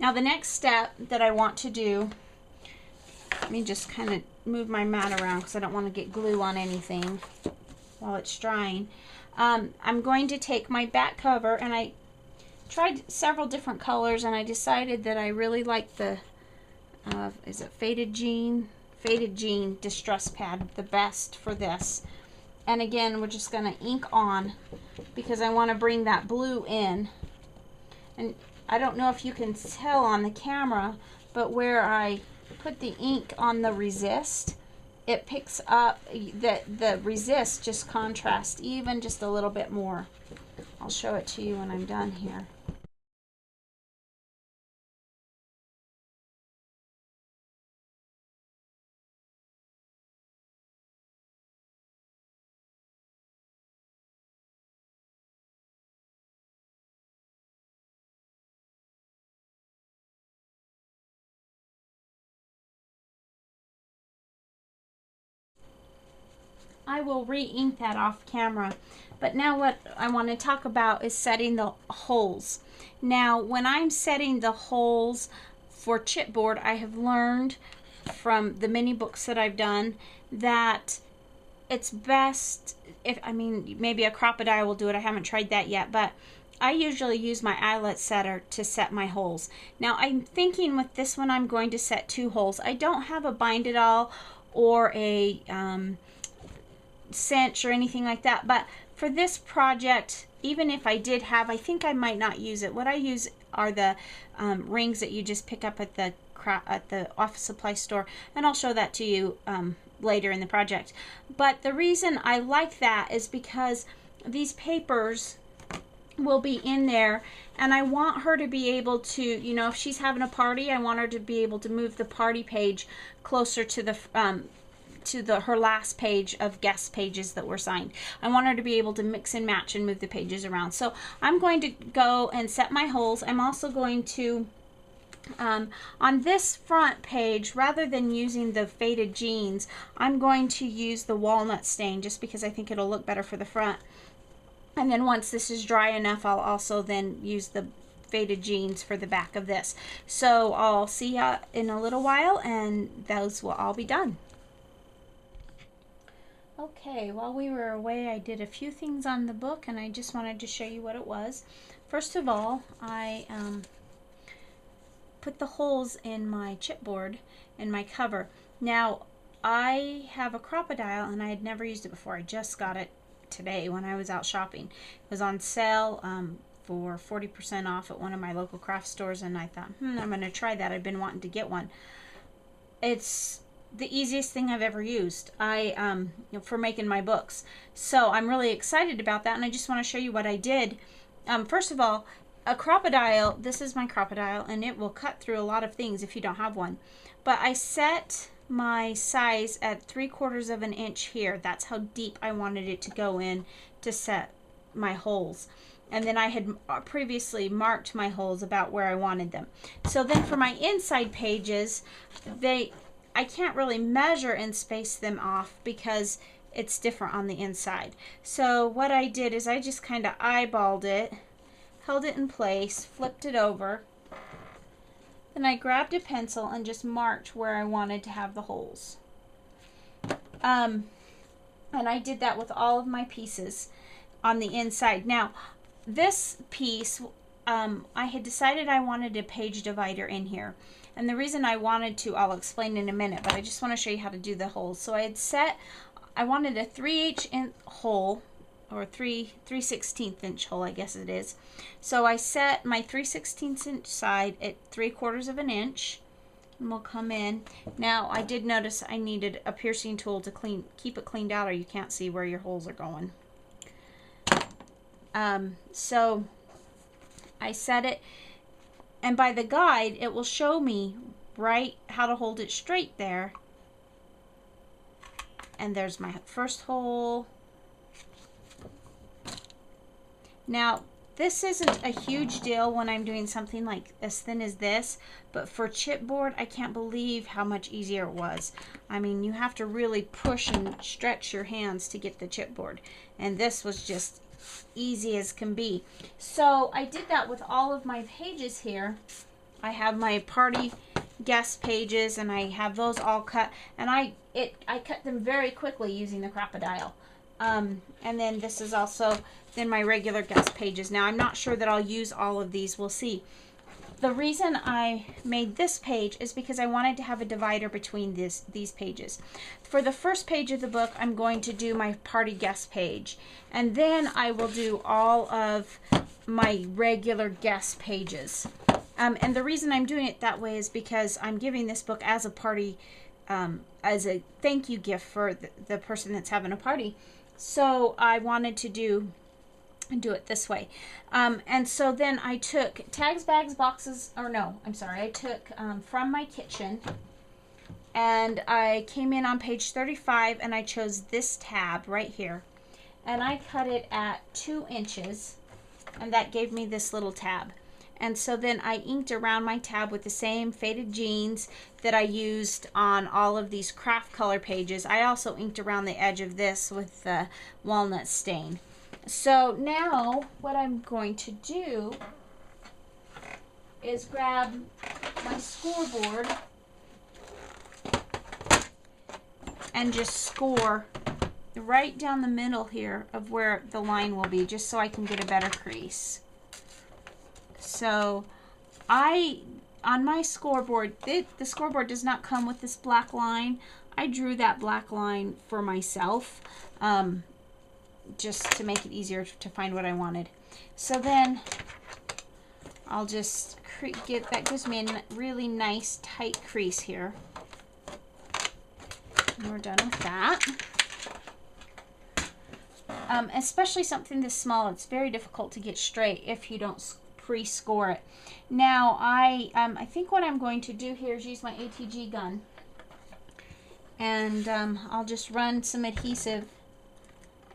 Now the next step that I want to do, let me just kind of move my mat around because I don't want to get glue on anything while it's drying. I'm going to take my back cover, and I tried several different colors, and I decided that I really like the is it Faded Jean Distress Pad the best for this. And again, we're just going to ink on because I want to bring that blue in. And I don't know if you can tell on the camera, but where I put the ink on the resist, it picks up the resist just contrasts even just a little bit more. I'll show it to you when I'm done here. I will re-ink that off camera. But now what I want to talk about is setting the holes. Now when I'm setting the holes for chipboard, I have learned from the mini books that I've done that it's best if, I mean, maybe a Crop-A-Dile will do it. I haven't tried that yet, but I usually use my eyelet setter to set my holes. Now I'm thinking with this one I'm going to set 2 holes. I don't have a Bind-It-All or a cinch or anything like that, but for this project, even if I did have, I think I might not use it. What I use are the rings that you just pick up at the office supply store, and I'll show that to you later in the project. But the reason I like that is because these papers will be in there, and I want her to be able to, you know, if she's having a party, I want her to be able to move the party page closer to the her last page of guest pages that were signed. I want her to be able to mix and match and move the pages around. So I'm going to go and set my holes. I'm also going to on this front page, rather than using the Faded Jeans, I'm going to use the walnut stain just because I think it'll look better for the front. And then once this is dry enough, I'll also then use the Faded Jeans for the back of this. So I'll see you in a little while, and those will all be done. Okay, while we were away, I did a few things on the book, and I just wanted to show you what it was. First of all, I put the holes in my chipboard in my cover. Now, I have a Crop-A-Dile, and I had never used it before. I just got it today when I was out shopping. It was on sale for 40% off at one of my local craft stores, and I thought, I'm going to try that. I've been wanting to get one. It's the easiest thing I've ever used for making my books. So I'm really excited about that, and I just want to show you what I did. First of all, a Crop-A-Dile, this is my Crop-A-Dile, and it will cut through a lot of things if you don't have one. But I set my size at 3/4 of an inch here. That's how deep I wanted it to go in to set my holes. And then I had previously marked my holes about where I wanted them. So then for my inside pages, I can't really measure and space them off because it's different on the inside. So what I did is I just kind of eyeballed it, held it in place, flipped it over, then I grabbed a pencil and just marked where I wanted to have the holes. And I did that with all of my pieces on the inside. Now, this piece, I had decided I wanted a page divider in here. And the reason I wanted to, I'll explain in a minute, but I just want to show you how to do the holes. So I had set, I wanted a 3/8 inch hole, or 3/16 inch hole, I guess it is. So I set my 3/16 inch side at 3/4 of an inch, and we'll come in. Now I did notice I needed a piercing tool to keep it cleaned out, or you can't see where your holes are going. So I set it, and by the guide it will show me right how to hold it straight there. And there's my first hole. Now this isn't a huge deal when I'm doing something like as thin as this, but for chipboard I can't believe how much easier it was. I mean, you have to really push and stretch your hands to get the chipboard, and this was just easy as can be. So I did that with all of my pages here, I have my party guest pages, and I have those all cut, and I cut them very quickly using the Crop-A-Dile. And then this is also then my regular guest pages. Now I'm not sure that I'll use all of these. We'll see. The reason I made this page is because I wanted to have a divider between these pages. For the first page of the book, I'm going to do my party guest page, and then I will do all of my regular guest pages. And the reason I'm doing it that way is because I'm giving this book as a party, as a thank you gift for the person that's having a party. So I wanted to do it this way. And so then I took tags, bags, boxes, or no, I'm sorry, I took from my kitchen, and I came in on page 35, and I chose this tab right here, and I cut it at 2 inches, and that gave me this little tab. And so then I inked around my tab with the same faded jeans that I used on all of these craft color pages. I also inked around the edge of this with the walnut stain. So now what I'm going to do is grab my scoreboard and just score right down the middle here of where the line will be, just so I can get a better crease. So on my scoreboard, the scoreboard does not come with this black line. I drew that black line for myself, just to make it easier to find what I wanted. So then I'll just that gives me a really nice tight crease here. And we're done with that. Especially something this small, it's very difficult to get straight if you don't pre-score it. Now I think what I'm going to do here is use my ATG gun, and I'll just run some adhesive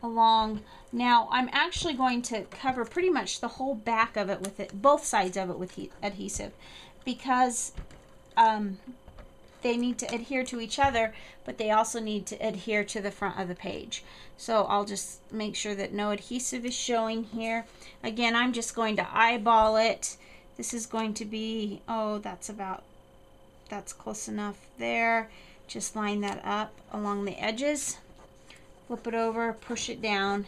along. Now I'm actually going to cover pretty much the whole back of it with it, both sides of it with adhesive, because they need to adhere to each other, but they also need to adhere to the front of the page. So I'll just make sure that no adhesive is showing here. Again, I'm just going to eyeball it. This is going to be, oh, that's close enough there. Just line that up along the edges. Flip it over, push it down,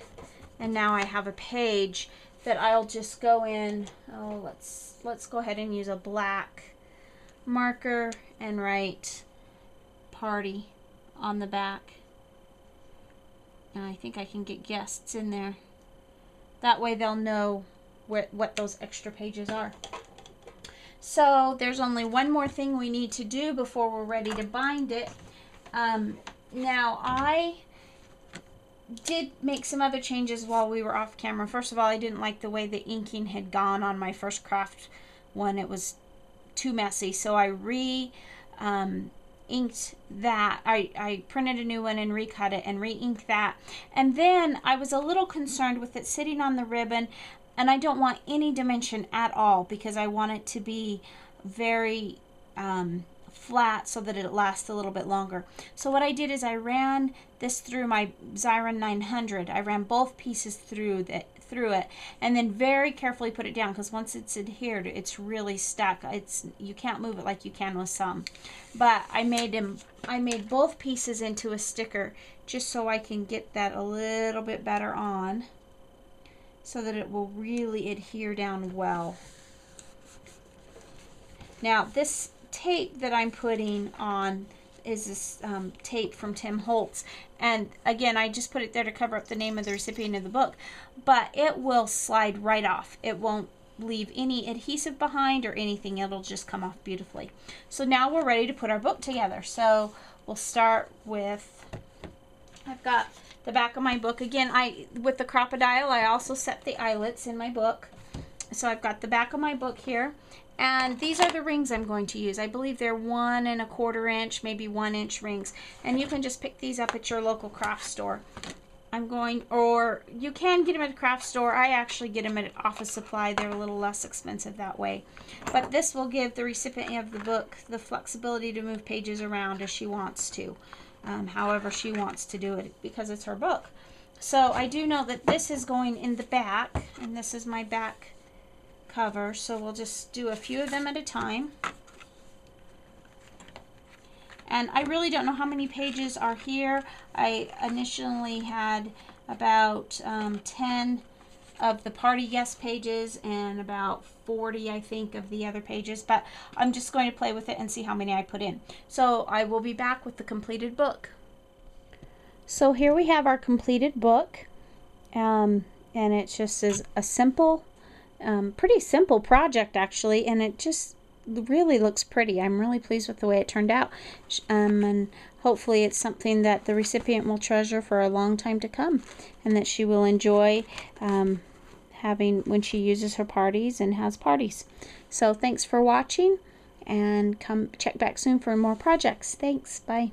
and now I have a page that I'll just go in. Oh, let's go ahead and use a black marker and write party on the back. And I think I can get guests in there. That way they'll know what those extra pages are. So there's only one more thing we need to do before we're ready to bind it. Now I did make some other changes while we were off camera. First of all, I didn't like the way the inking had gone on my first craft one. It was too messy, so I inked that. I printed a new one and recut it and re-inked that. And then I was a little concerned with it sitting on the ribbon, and I don't want any dimension at all because I want it to be very flat so that it lasts a little bit longer. So what I did is I ran this through my Xyron 900. I ran both pieces through it, and then very carefully put it down, because once it's adhered, it's really stuck. You can't move it like you can with some. But I made both pieces into a sticker just so I can get that a little bit better on, so that it will really adhere down well. Now this tape that I'm putting on is this tape from Tim Holtz, and again I just put it there to cover up the name of the recipient of the book, but it will slide right off. It won't leave any adhesive behind or anything. It'll just come off beautifully. So now we're ready to put our book together. So we'll start with, I've got the back of my book. Again, with the Crop-A-Dile, I also set the eyelets in my book. So I've got the back of my book here, and these are the rings I'm going to use. I believe they're 1 1/4 inch, maybe 1 inch rings, and you can just pick these up at your local craft store. Or you can get them at a craft store. I actually get them at Office Supply. They're a little less expensive that way. But this will give the recipient of the book the flexibility to move pages around as she wants to, however she wants to do it, because it's her book. So I do know that this is going in the back, and this is my back cover, so we'll just do a few of them at a time. And I really don't know how many pages are here. I initially had about 10 of the party guest pages and about 40, I think, of the other pages, but I'm just going to play with it and see how many I put in. So I will be back with the completed book. So here we have our completed book, and it just is a simple, pretty simple project actually, and it just really looks pretty. I'm really pleased with the way it turned out, and hopefully it's something that the recipient will treasure for a long time to come, and that she will enjoy having when she uses her parties and has parties. So thanks for watching, and come check back soon for more projects. Thanks. Bye.